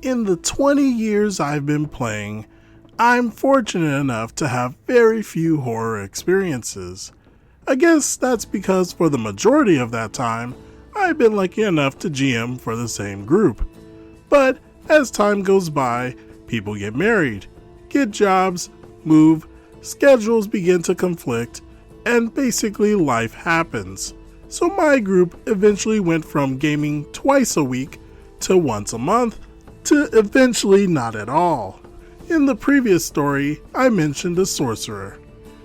In the 20 years I've been playing, I'm fortunate enough to have very few horror experiences. I guess that's because for the majority of that time, I've been lucky enough to GM for the same group. But as time goes by, people get married, get jobs, move, schedules begin to conflict, and basically life happens. So my group eventually went from gaming twice a week to once a month to eventually not at all. In the previous story, I mentioned a sorcerer.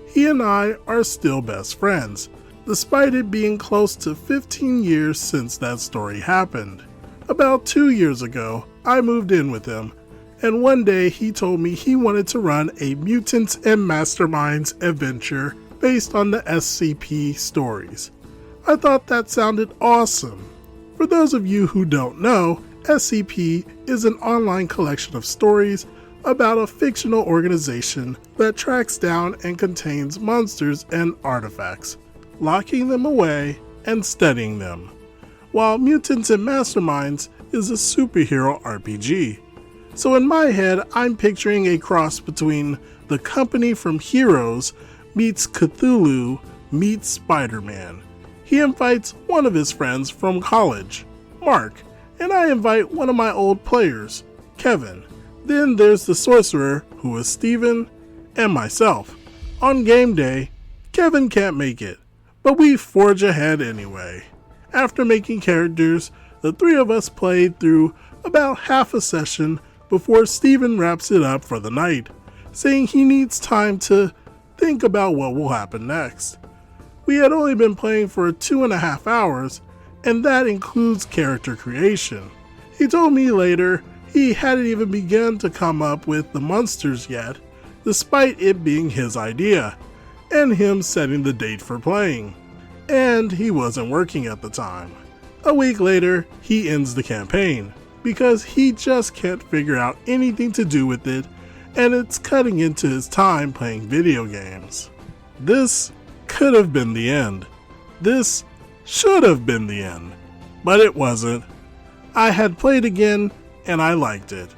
He and I are still best friends, despite it being close to 15 years since that story happened. About 2 years ago, I moved in with him, and one day he told me he wanted to run a Mutants and Masterminds adventure based on the SCP stories. I thought that sounded awesome. For those of you who don't know, SCP is an online collection of stories about a fictional organization that tracks down and contains monsters and artifacts, locking them away and studying them, while Mutants and Masterminds is a superhero RPG. So in my head, I'm picturing a cross between the company from Heroes meets Cthulhu meets Spider-Man. He invites one of his friends from college, Mark, and I invite one of my old players, Kevin. Then there's the sorcerer, who is Steven, and myself. On game day, Kevin can't make it, but we forge ahead anyway. After making characters, the three of us played through about half a session before Steven wraps it up for the night, saying he needs time to think about what will happen next. We had only been playing for 2.5 hours, and that includes character creation. He told me later he hadn't even begun to come up with the monsters yet, despite it being his idea, and him setting the date for playing. And he wasn't working at the time. A week later, he ends the campaign, because he just can't figure out anything to do with it, and it's cutting into his time playing video games. This could have been the end. This should have been the end, but it wasn't. I had played again, and I liked it.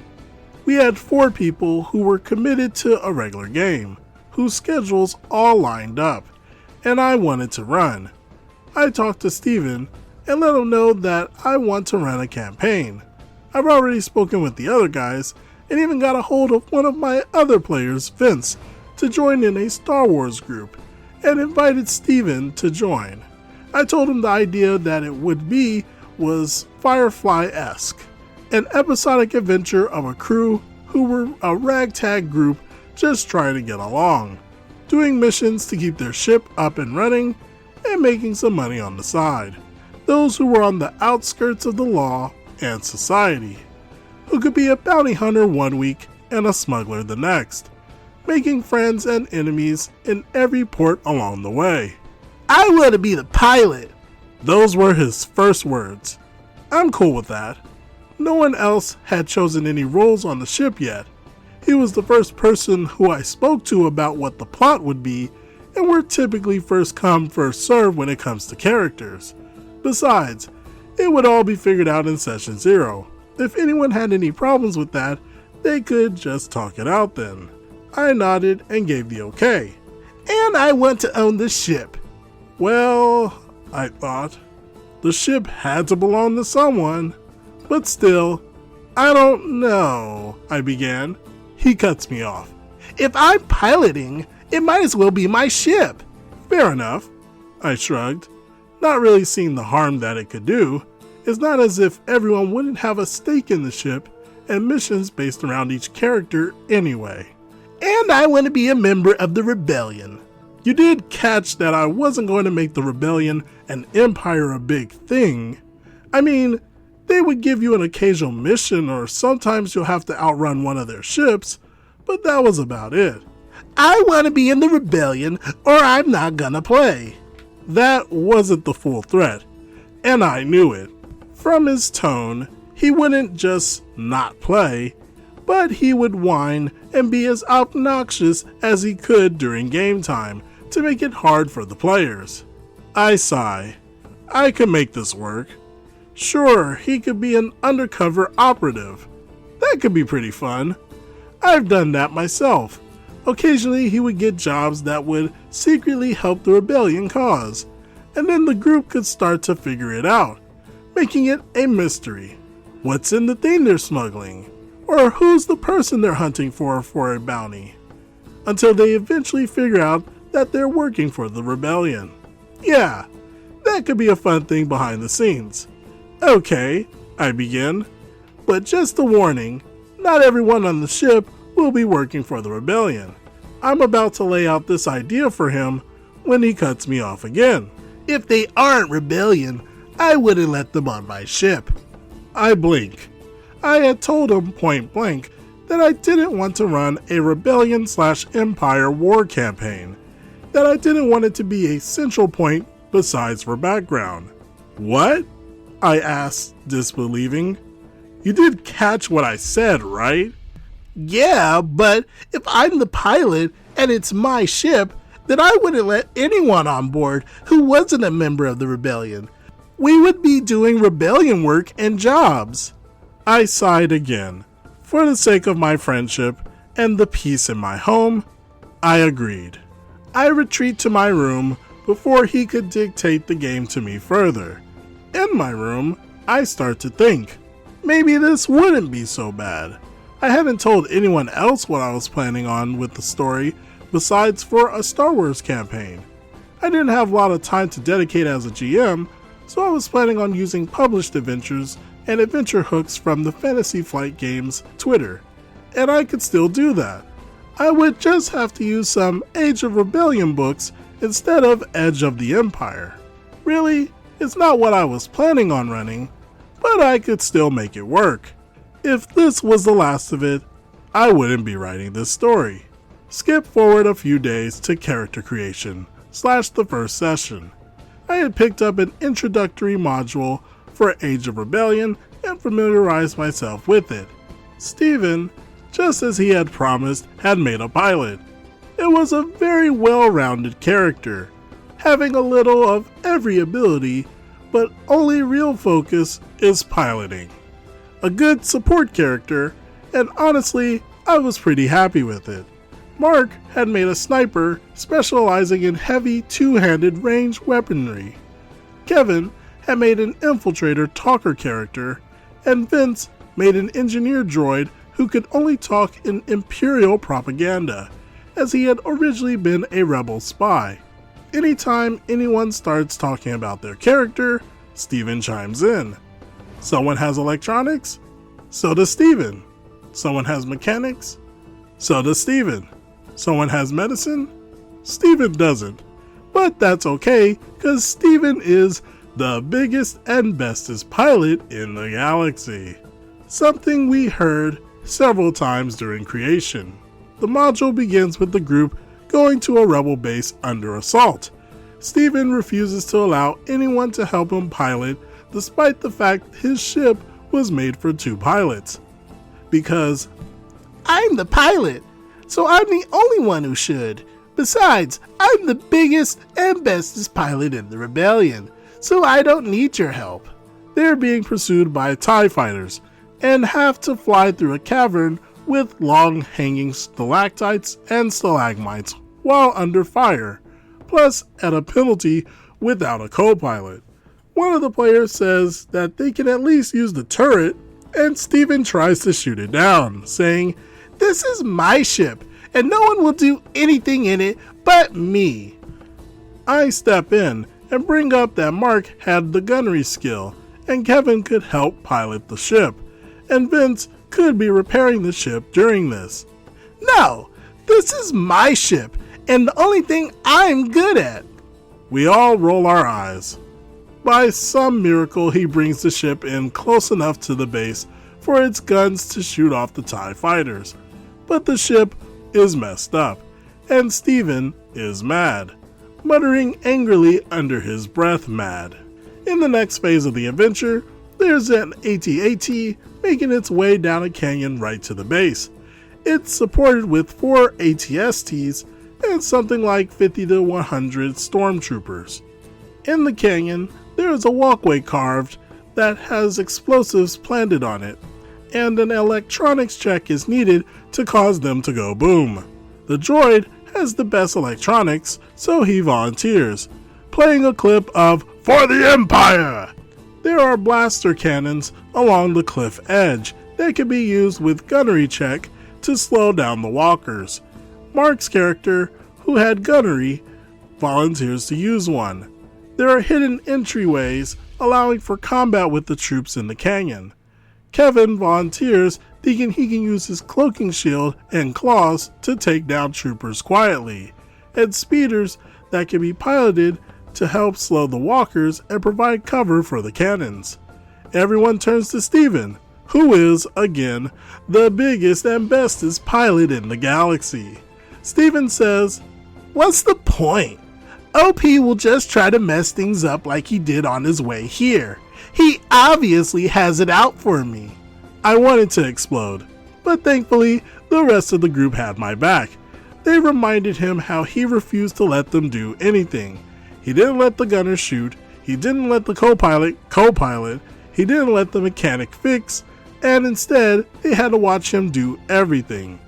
We had 4 people who were committed to a regular game, whose schedules all lined up, and I wanted to run. I talked to Steven and let him know that I want to run a campaign. I've already spoken with the other guys and even got a hold of one of my other players, Vince, to join in a Star Wars group, and invited Steven to join. I told him the idea that it would be was Firefly-esque, an episodic adventure of a crew who were a ragtag group just trying to get along, doing missions to keep their ship up and running, and making some money on the side. Those who were on the outskirts of the law and society, who could be a bounty hunter one week and a smuggler the next, making friends and enemies in every port along the way. I want to be the pilot. Those were his first words. I'm cool with that. No one else had chosen any roles on the ship yet. He was the first person who I spoke to about what the plot would be, and we're typically first come, first serve when it comes to characters. Besides, it would all be figured out in session 0. If anyone had any problems with that, they could just talk it out then. I nodded and gave the okay. And I want to own the ship. Well, I thought, the ship had to belong to someone. But still, I don't know, I began. He cuts me off. If I'm piloting, it might as well be my ship. Fair enough, I shrugged, not really seeing the harm that it could do. It's not as if everyone wouldn't have a stake in the ship and missions based around each character anyway. And I want to be a member of the rebellion. You did catch that I wasn't going to make the rebellion and empire a big thing. I mean, they would give you an occasional mission, or sometimes you'll have to outrun one of their ships, but that was about it. I want to be in the rebellion, or I'm not gonna play. That wasn't the full threat, and I knew it. From his tone, he wouldn't just not play, but he would whine and be as obnoxious as he could during game time to make it hard for the players. I sigh. I could make this work. Sure, he could be an undercover operative, That could be pretty fun. I've done that myself. Occasionally he would get jobs that would secretly help the rebellion cause, and then the group could start to figure it out, making it a mystery. What's in the thing they're smuggling? Or who's the person they're hunting for a bounty? Until they eventually figure out that they're working for the rebellion. Yeah, that could be a fun thing behind the scenes. Okay, I begin. But just a warning, not everyone on the ship will be working for the rebellion. I'm about to lay out this idea for him when he cuts me off again. If they aren't rebellion, I wouldn't let them on my ship. I blink. I had told him point blank that I didn't want to run a rebellion/empire war campaign, that I didn't want it to be a central point besides for background. What? I asked, disbelieving. You did catch what I said, right? Yeah, but if I'm the pilot and it's my ship, then I wouldn't let anyone on board who wasn't a member of the rebellion. We would be doing rebellion work and jobs. I sighed again. For the sake of my friendship and the peace in my home, I agreed. I retreat to my room before he could dictate the game to me further. In my room, I start to think, maybe this wouldn't be so bad. I hadn't told anyone else what I was planning on with the story besides for a Star Wars campaign. I didn't have a lot of time to dedicate as a GM, so I was planning on using published adventures and adventure hooks from the Fantasy Flight Games Twitter, and I could still do that. I would just have to use some Age of Rebellion books instead of Edge of the Empire. Really, it's not what I was planning on running, but I could still make it work. If this was the last of it, I wouldn't be writing this story. Skip forward a few days to character creation / the first session. I had picked up an introductory module for Age of Rebellion and familiarized myself with it. Steven, just as he had promised, had made a pilot. It was a very well-rounded character, having a little of every ability, but only real focus is piloting. A good support character, and honestly, I was pretty happy with it. Mark had made a sniper specializing in heavy two-handed ranged weaponry. Kevin had made an infiltrator talker character, and Vince made an engineer droid who could only talk in Imperial propaganda, as he had originally been a rebel spy. Anytime anyone starts talking about their character, Steven chimes in. Someone has electronics? So does Steven. Someone has mechanics? So does Steven. Someone has medicine? Steven doesn't. But that's okay, because Steven is the biggest and bestest pilot in the galaxy. Something we heard several times during creation. The module begins with the group going to a rebel base under assault. Steven refuses to allow anyone to help him pilot, despite the fact his ship was made for 2 pilots. Because I'm the pilot, so I'm the only one who should. Besides, I'm the biggest and bestest pilot in the rebellion, so I don't need your help. They're being pursued by TIE fighters and have to fly through a cavern with long hanging stalactites and stalagmites while under fire, plus at a penalty without a co-pilot. One of the players says that they can at least use the turret, and Steven tries to shoot it down, saying, "This is my ship, and no one will do anything in it but me." I step in and bring up that Mark had the gunnery skill, and Kevin could help pilot the ship, and Vince could be repairing the ship during this. No, this is my ship, and the only thing I'm good at. We all roll our eyes. By some miracle, he brings the ship in close enough to the base for its guns to shoot off the TIE fighters. But the ship is messed up, and Steven is mad, muttering angrily under his breath mad. In the next phase of the adventure, there's an AT-AT making its way down a canyon right to the base. It's supported with 4 AT-STs and something like 50 to 100 stormtroopers. In the canyon, there is a walkway carved that has explosives planted on it, and an electronics check is needed to cause them to go boom. The droid has the best electronics, so he volunteers, playing a clip of "For the Empire!" There are blaster cannons along the cliff edge that can be used with gunnery check to slow down the walkers. Mark's character, who had gunnery, volunteers to use one. There are hidden entryways allowing for combat with the troops in the canyon. Kevin volunteers thinking he can use his cloaking shield and claws to take down troopers quietly, and speeders that can be piloted to help slow the walkers and provide cover for the cannons. Everyone turns to Steven, who is, again, the biggest and bestest pilot in the galaxy. Steven says, "What's the point? OP will just try to mess things up like he did on his way here. He obviously has it out for me." I wanted to explode, but thankfully the rest of the group had my back. They reminded him how he refused to let them do anything. He didn't let the gunner shoot, he didn't let the co-pilot, he didn't let the mechanic fix, and instead they had to watch him do everything.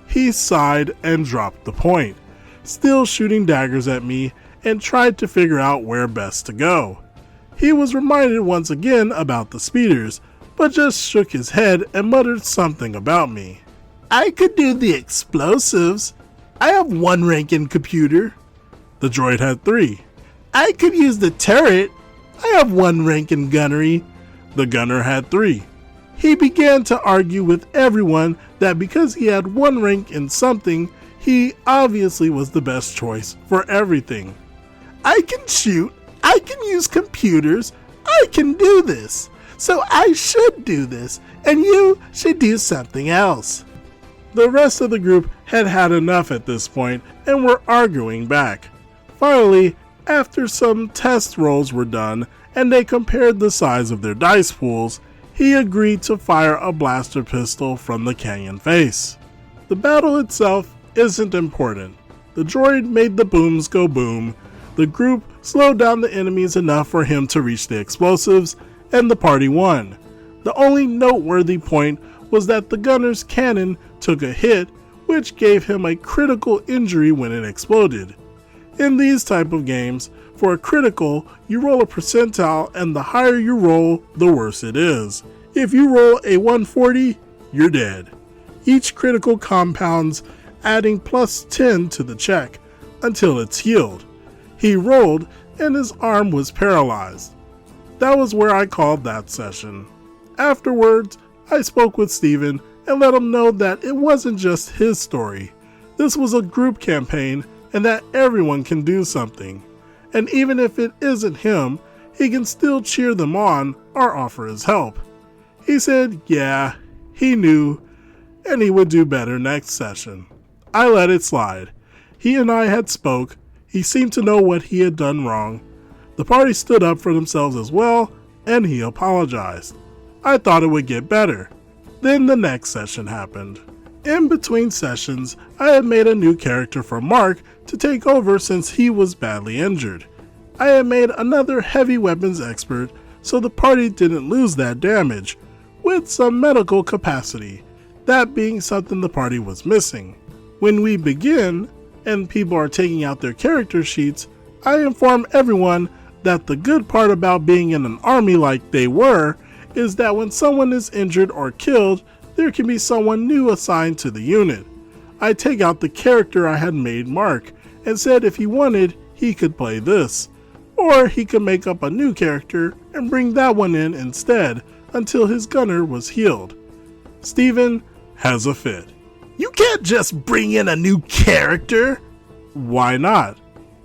He sighed and dropped the point, still shooting daggers at me, and tried to figure out where best to go. He was reminded once again about the speeders, but just shook his head and muttered something about me. "I could do the explosives. I have 1 rank in computer." The droid had 3. "I could use the turret. I have 1 rank in gunnery." The gunner had 3. He began to argue with everyone that because he had 1 rank in something, he obviously was the best choice for everything. "I can shoot. I can use computers. I can do this. So I should do this, and you should do something else." The rest of the group had had enough at this point and were arguing back. Finally, after some test rolls were done and they compared the size of their dice pools, he agreed to fire a blaster pistol from the canyon face. The battle itself isn't important. The droid made the booms go boom, the group slowed down the enemies enough for him to reach the explosives, and the party won. The only noteworthy point was that the gunner's cannon took a hit, which gave him a critical injury when it exploded. In these type of games, for a critical, you roll a percentile, and the higher you roll, the worse it is. If you roll a 140, you're dead. Each critical compounds, adding plus 10 to the check, until it's healed. He rolled, and his arm was paralyzed. That was where I called that session. Afterwards, I spoke with Steven and let him know that it wasn't just his story. This was a group campaign and that everyone can do something. And even if it isn't him, he can still cheer them on or offer his help. He said, yeah, he knew, and he would do better next session. I let it slide. He and I had spoke. He seemed to know what he had done wrong. The party stood up for themselves as well, and he apologized. I thought it would get better. Then the next session happened. In between sessions, I had made a new character for Mark to take over since he was badly injured. I had made another heavy weapons expert so the party didn't lose that damage, with some medical capacity, that being something the party was missing. When we begin, and people are taking out their character sheets, I inform everyone that the good part about being in an army like they were is that when someone is injured or killed, there can be someone new assigned to the unit. I take out the character I had made Mark and said if he wanted, he could play this, or he could make up a new character and bring that one in instead until his gunner was healed. Steven has a fit. You can't just bring in a new character. Why not?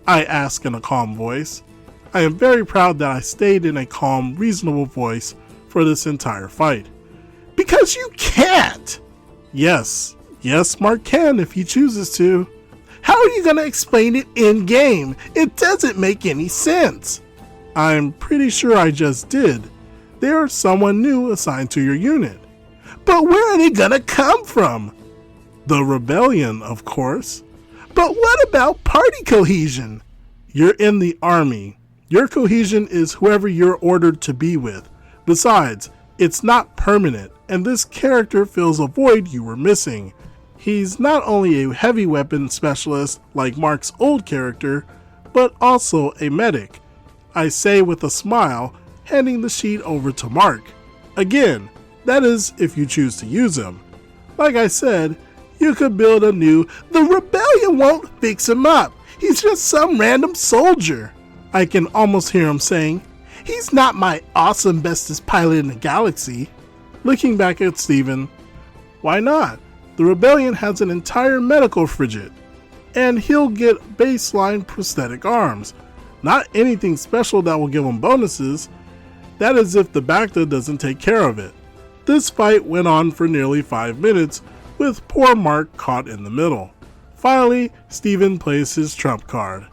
I ask in a calm voice. I am very proud that I stayed in a calm, reasonable voice for this entire fight. Because you can't! Yes, Mark can if he chooses to. How are you going to explain it in-game? It doesn't make any sense. I'm pretty sure I just did. There's someone new assigned to your unit. But where are they going to come from? The rebellion, of course. But what about party cohesion? You're in the army. Your cohesion is whoever you're ordered to be with. Besides, it's not permanent. and this character fills a void you were missing. He's not only a heavy weapon specialist like Mark's old character, but also a medic, I say with a smile, handing the sheet over to Mark. Again, that is if you choose to use him. Like I said, you could build a new, "The rebellion won't fix him up. He's just some random soldier." I can almost hear him saying, "He's not my awesome bestest pilot in the galaxy." Looking back at Steven, why not? The rebellion has an entire medical frigate, and he'll get baseline prosthetic arms. Not anything special that will give him bonuses. That is if the Bacta doesn't take care of it. This fight went on for nearly 5 minutes, with poor Mark caught in the middle. Finally, Steven plays his trump card.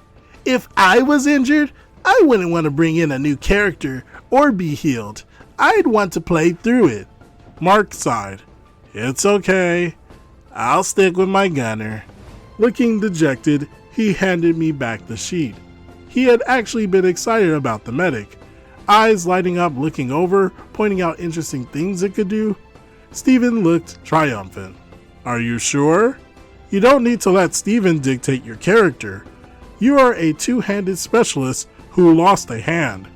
"If I was injured, I wouldn't want to bring in a new character or be healed. I'd want to play through it." Mark sighed. "It's okay. I'll stick with my gunner." Looking dejected, he handed me back the sheet. He had actually been excited about the medic, eyes lighting up looking over, pointing out interesting things it could do. Steven looked triumphant. "Are you sure? You don't need to let Steven dictate your character. You are a two-handed specialist who lost a hand.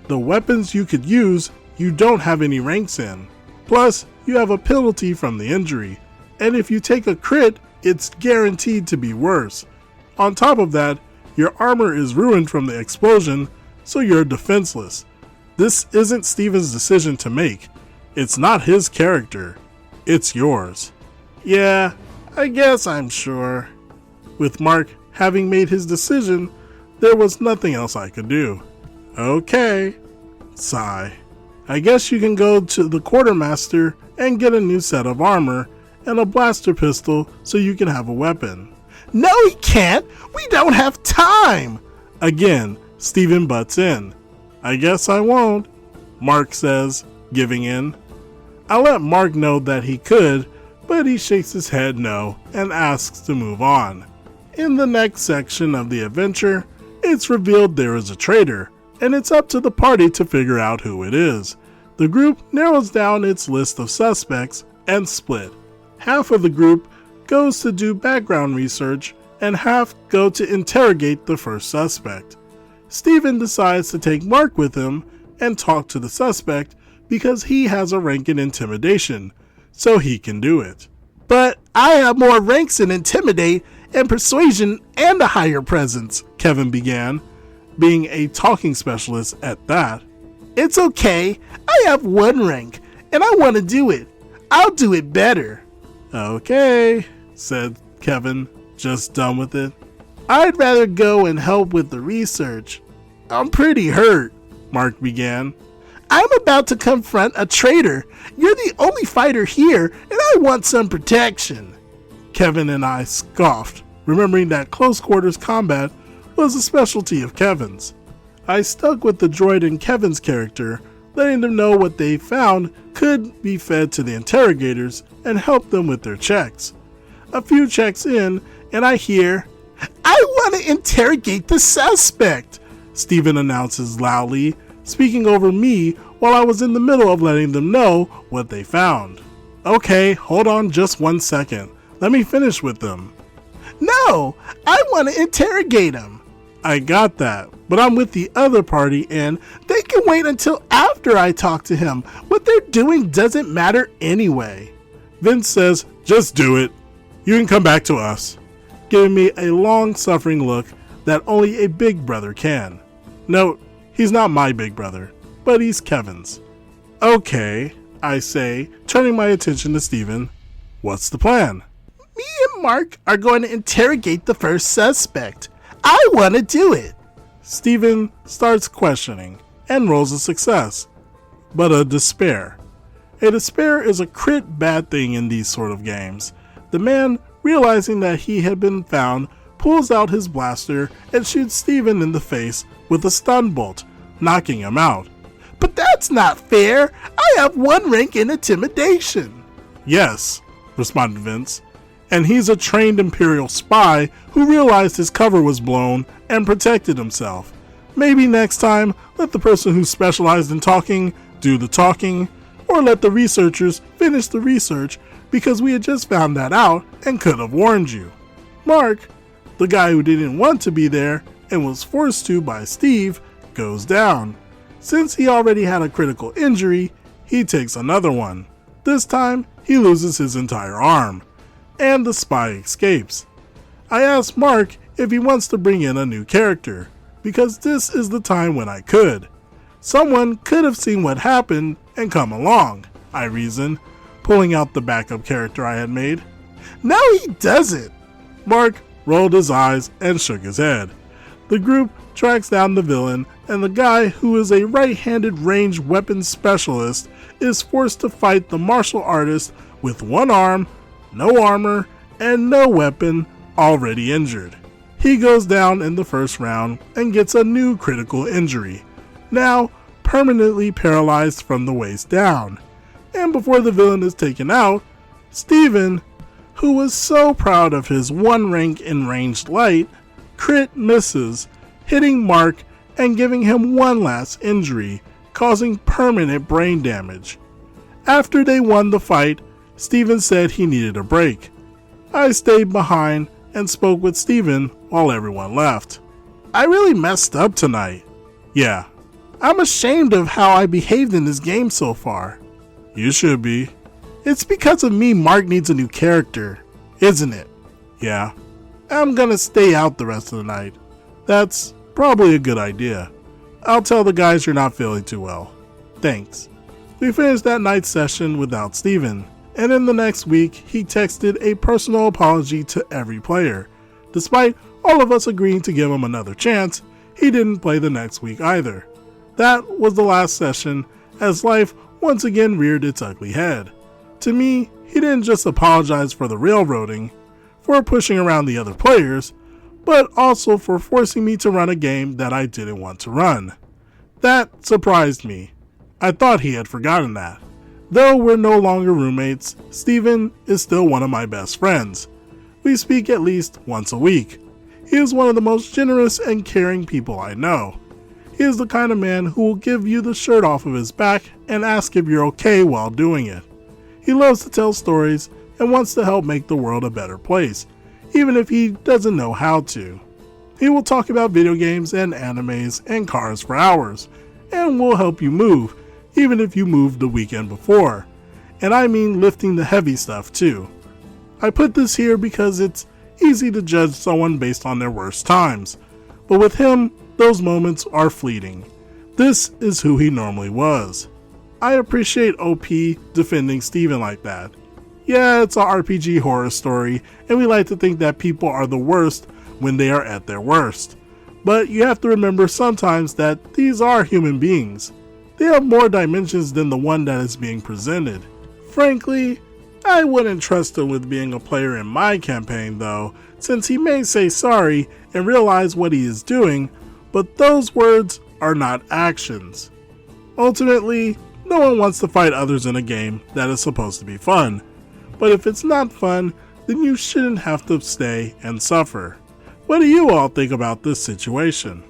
The weapons you could use, you don't have any ranks in. Plus, you have a penalty from the injury, and if you take a crit, it's guaranteed to be worse. On top of that, your armor is ruined from the explosion, so you're defenseless. This isn't Steven's decision to make. It's not his character. It's yours." "Yeah, I guess I'm sure." With Mark having made his decision, there was nothing else I could do. "Okay." Sigh. "I guess you can go to the quartermaster and get a new set of armor and a blaster pistol so you can have a weapon." "No, he can't! We don't have time!" Again, Steven butts in. "I guess I won't," Mark says, giving in. I let Mark know that he could, but he shakes his head no and asks to move on. In the next section of the adventure, it's revealed there is a traitor, and it's up to the party to figure out who it is. The group narrows down its list of suspects and split. Half of the group goes to do background research, and half go to interrogate the first suspect. Steven decides to take Mark with him and talk to the suspect because he has a rank in intimidation, so he can do it. "But I have more ranks in intimidate and persuasion and a higher presence," Kevin began, being a talking specialist at that. "It's okay. I have one rank, and I want to do it. I'll do it better." "Okay," said Kevin, just done with it. "I'd rather go and help with the research. I'm pretty hurt," Mark began. "I'm about to confront a traitor. You're the only fighter here, and I want some protection." Kevin and I scoffed, remembering that close quarters combat was a specialty of Kevin's. I stuck with the droid in Kevin's character, letting them know what they found could be fed to the interrogators and help them with their checks. A few checks in, and I hear, "I want to interrogate the suspect," Steven announces loudly, speaking over me while I was in the middle of letting them know what they found. "Okay, hold on just 1 second. Let me finish with them." "No, I want to interrogate him." "I got that, but I'm with the other party and they can wait until after I talk to him. What they're doing doesn't matter anyway." Vince says, "Just do it. You can come back to us," giving me a long-suffering look that only a big brother can. Note, he's not my big brother, but he's Kevin's. "Okay," I say, turning my attention to Steven. "What's the plan?" "Me and Mark are going to interrogate the first suspect. I want to do it." Steven starts questioning and rolls a success, but a despair. A despair is a crit bad thing in these sort of games. The man, realizing that he had been found, pulls out his blaster and shoots Steven in the face with a stun bolt, knocking him out. "But that's not fair. I have one rank in intimidation." "Yes," responded Vince, "and he's a trained Imperial spy who realized his cover was blown and protected himself. Maybe next time, let the person who specialized in talking do the talking, or let the researchers finish the research because we had just found that out and could have warned you. Mark, the guy who didn't want to be there and was forced to by Steve, goes down. Since he already had a critical injury, he takes another one. This time, he loses his entire arm, and the spy escapes. I asked Mark if he wants to bring in a new character, because this is the time when I could. Someone could have seen what happened and come along, I reasoned, pulling out the backup character I had made. No, he doesn't. Mark rolled his eyes and shook his head. The group tracks down the villain, and the guy who is a right-handed ranged weapons specialist is forced to fight the martial artist with one arm, no armor, and no weapon, already injured. He goes down in the first round and gets a new critical injury, now permanently paralyzed from the waist down. And before the villain is taken out, Steven, who was so proud of his one rank in ranged light, crit misses, hitting Mark and giving him one last injury, causing permanent brain damage. After they won the fight, Steven said he needed a break. I stayed behind and spoke with Steven while everyone left. I really messed up tonight. Yeah. I'm ashamed of how I behaved in this game so far. You should be. It's because of me Mark needs a new character, isn't it? Yeah. I'm gonna stay out the rest of the night. That's probably a good idea. I'll tell the guys you're not feeling too well. Thanks. We finished that night's session without Steven, and in the next week he texted a personal apology to every player. Despite all of us agreeing to give him another chance, he didn't play the next week either. That was the last session, as life once again reared its ugly head. To me, he didn't just apologize for the railroading, for pushing around the other players, but also for forcing me to run a game that I didn't want to run. That surprised me. I thought he had forgotten that. Though we're no longer roommates, Steven is still one of my best friends. We speak at least once a week. He is one of the most generous and caring people I know. He is the kind of man who will give you the shirt off of his back and ask if you're okay while doing it. He loves to tell stories and wants to help make the world a better place, even if he doesn't know how to. He will talk about video games and animes and cars for hours, and will help you move, even if you moved the weekend before. And I mean lifting the heavy stuff too. I put this here because it's easy to judge someone based on their worst times, but with him, those moments are fleeting. This is who he normally was. I appreciate OP defending Steven like that. Yeah, it's a RPG horror story, and we like to think that people are the worst when they are at their worst. But you have to remember sometimes that these are human beings. They have more dimensions than the one that is being presented. Frankly, I wouldn't trust him with being a player in my campaign though, since he may say sorry and realize what he is doing, but those words are not actions. Ultimately, no one wants to fight others in a game that is supposed to be fun. But if it's not fun, then you shouldn't have to stay and suffer. What do you all think about this situation?